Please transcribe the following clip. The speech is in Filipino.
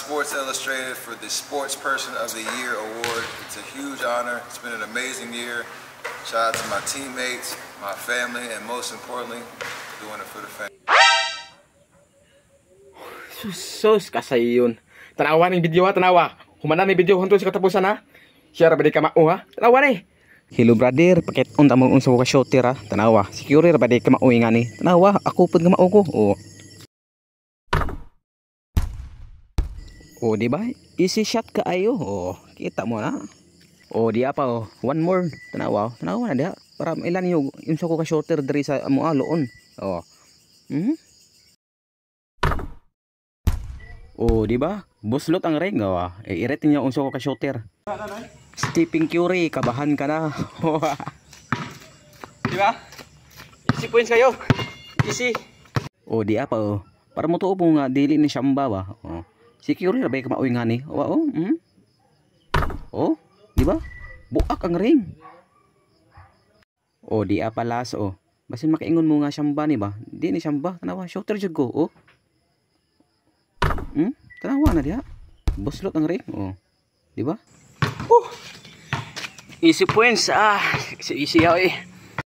Sports Illustrated for the Sports Person of the Year award. It's a huge honor. It's been an amazing year. Shout out to my teammates, my family, and most importantly, doing it for the fans. Sus kasayon. Tanawa ng video ha, tanawa. Humana may video hunto sa katapusan ha. Share ba di ka mao ha? Tanawa ni. Hello brother, pakit unta mo unsa ka shooter ha. Tanawa, secure ba di ka mao nga ni. Tanawa, ako pud nga mao ko. Oh. Oh, di ba? Easy shot ka ayo. Oh, kita mo na. Oh, di apa oh. One more. Tanawa. Tanawa na dia. Para ilan yung sa ko ka shooter diri sa amo aloon. Oh. Oh, di ba? Buslot ang ring oh. I-rate niya unsa ko ka shooter. Stephen Curry, kabahan ka na. Di ba? Easy points kayo. Easy. Oh, di apa oh. Para mo tuo nga dili ni Shamba ba. Oh. Secure na ba yung kamauwi nga ni? Oh, oh, di ba? Buak ang ring. Oh, di apalas, oh. Basin makaingon mo nga Shamba ni ba? Di ni Shamba. Tanawa, shooter jud ko, oh. Tanawa na diha. Buslot ang ring, oh. Di ba? Easy points, easy yaw eh.